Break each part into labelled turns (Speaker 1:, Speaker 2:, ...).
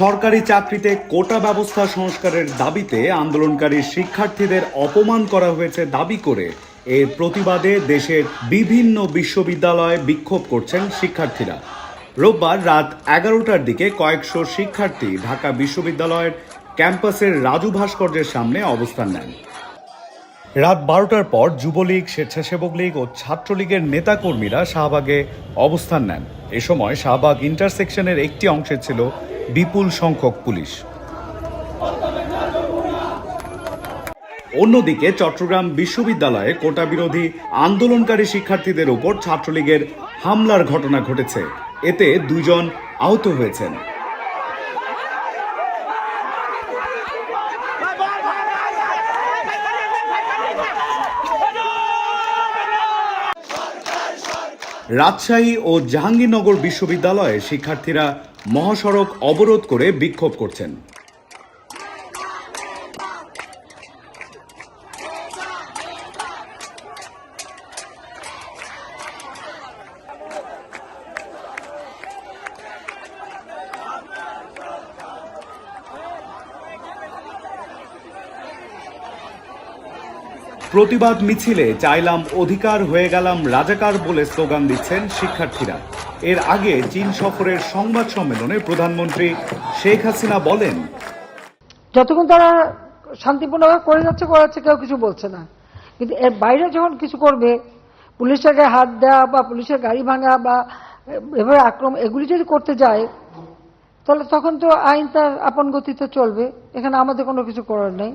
Speaker 1: সরকারি চাকরিতে কোটা ব্যবস্থা সংস্কারের দাবিতে আন্দোলনকারী শিক্ষার্থীদের অপমান করা হয়েছে দাবি করে এর প্রতিবাদে দেশের বিভিন্ন বিশ্ববিদ্যালয়ে বিক্ষোভ করছেন শিক্ষার্থীরা। রোববার রাত 11টার দিকে কয়েকশো শিক্ষার্থী ঢাকা বিশ্ববিদ্যালয়ের ক্যাম্পাসের রাজু ভাস্কর্যের সামনে অবস্থান নেন। রাত 12টার পর যুবলীগ, স্বেচ্ছাসেবক লীগ ও ছাত্রলীগের নেতাকর্মীরা শাহবাগে অবস্থান নেন। এ সময় শাহবাগ ইন্টারসেকশনের একটি অংশে ছিল বিপুল সংখ্যক পুলিশ। অন্যদিকে চট্টগ্রাম বিশ্ববিদ্যালয়ে কোটা বিরোধী আন্দোলনকারী শিক্ষার্থীদের উপর ছাত্রলীগের হামলার ঘটনা ঘটেছে। এতে 2 জন আহত হয়েছেন। রাজশাহী ও জাহাঙ্গীরনগর বিশ্ববিদ্যালয়ে শিক্ষার্থীরা মহাসড়ক অবরোধ করে বিক্ষোভ করছেন। প্রতিবাদ মিছিলে চাইলাম অধিকার, হয়ে গেলাম রাজাকার বলে স্লোগান দিচ্ছেন শিক্ষার্থীরা। এর আগে চীন সফরের সংবাদ সম্মেলনে প্রধানমন্ত্রী শেখ হাসিনা বলেন,
Speaker 2: যতক্ষণ তারা শান্তিপূর্ণভাবে করে যাচ্ছে কেউ কিছু বলছে না, কিন্তু এর বাইরে যখন কিছু করবে, পুলিশের গায়ে হাত দেওয়া বা পুলিশের গাড়ি ভাঙা বা এভাবে আক্রমণ, এগুলি যদি করতে যায় তাহলে তখন তো আইন তার আপন গতিতে চলবে। এখানে আমাদের কোনো কিছু করার নেই।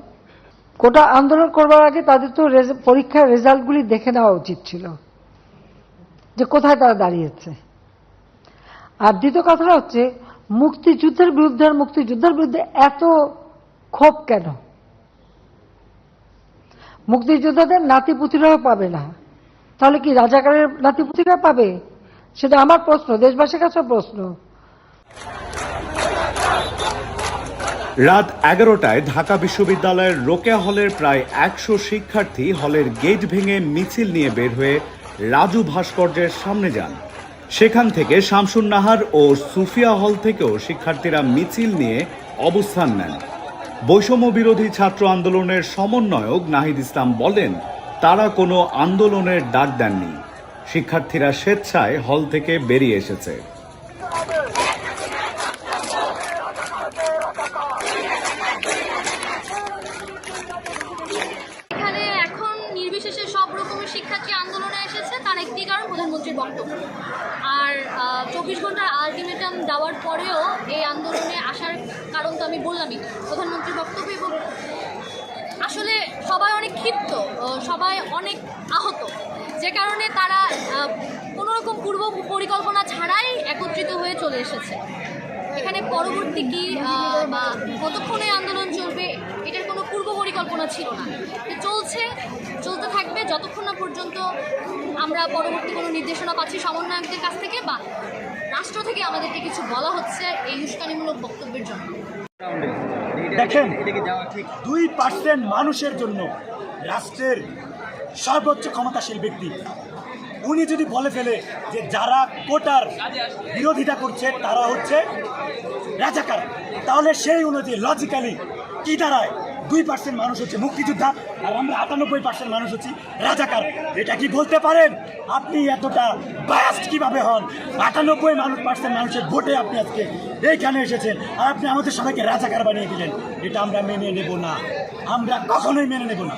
Speaker 2: কোটা আন্দোলন করবার আগে তাদের তো পরীক্ষার রেজাল্টগুলি দেখে নেওয়া উচিত ছিল যে কোথায় তারা দাঁড়িয়েছে। আর দ্বিতীয় কথাটা হচ্ছে, মুক্তিযুদ্ধের বিরুদ্ধে এত ক্ষোভ কেন? মুক্তিযোদ্ধাদের নাতিপুতিরাও পাবে না, তাহলে কি রাজাকারের নাতিপুতিরা পাবে? সেটা আমার প্রশ্ন, দেশবাসীর কাছে প্রশ্ন।
Speaker 1: রাত 11টায় ঢাকা বিশ্ববিদ্যালয়ের রোকেয়া হলের প্রায় 100 শিক্ষার্থী হলের গেট ভেঙে মিছিল নিয়ে বের হয়ে রাজু ভাস্কর্যের সামনে যান। সেখান থেকে শামসুন নাহার ও সুফিয়া হল থেকেও শিক্ষার্থীরা মিছিল নিয়ে অবস্থান নেন। বৈষম্য বিরোধী ছাত্র আন্দোলনের সমন্বয়ক নাহিদ ইসলাম বলেন, তারা কোনো আন্দোলনের ডাক দেননি, শিক্ষার্থীরা স্বেচ্ছায় হল থেকে বেরিয়ে এসেছে।
Speaker 3: নির্বিশেষে সব রকমের শিক্ষার্থী আন্দোলনে এসেছে, তার একটি কারণ প্রধানমন্ত্রীর বক্তব্য। আর 24 ঘন্টার আলটিমেটাম দেওয়ার পরেও এই আন্দোলনে আসার কারণ তো আমি বললামই, প্রধানমন্ত্রীর বক্তব্য। এবং আসলে সবাই অনেক ক্ষিপ্ত, সবাই অনেক আহত, যে কারণে তারা কোনোরকম পূর্ব পরিকল্পনা ছাড়াই একত্রিত হয়ে চলে এসেছে এখানে। পরবর্তী কি বা কতক্ষণে আন্দোলন চলবে এটার কোনো পূর্ব পরিকল্পনা ছিল না। চলতে থাকবে যতক্ষণ না পর্যন্ত আমরা পরবর্তী কোনো নির্দেশনা পাচ্ছি সমন্বয়কদের কাছ থেকে বা রাষ্ট্র থেকে আমাদেরকে কিছু বলা হচ্ছে এই উস্কানিমূলক বক্তব্যের জন্য।
Speaker 4: দেখেন, 2% মানুষের জন্য রাষ্ট্রের সর্বোচ্চ ক্ষমতাশীল ব্যক্তি উনি যদি বলে ফেলে যে যারা কোটার বিরোধিতা করছে তারা হচ্ছে রাজাকার, তাহলে সেই অনুযায়ী লজিক্যালি কি দাঁড়ায়? 2% মানুষ হচ্ছে মুক্তিযোদ্ধা আর আমরা 98% মানুষ হচ্ছি রাজাকার। এটা কি বলতে পারেন? আপনি এতটা বায়াসড কিভাবে হন? 98% মানুষের ভোটে আপনি আজকে এইখানে এসেছেন আর আপনি আমাদের সবাইকে রাজাকার বানিয়ে দিলেন। এটা আমরা মেনে নেব না, আমরা কখনোই মেনে নেব না।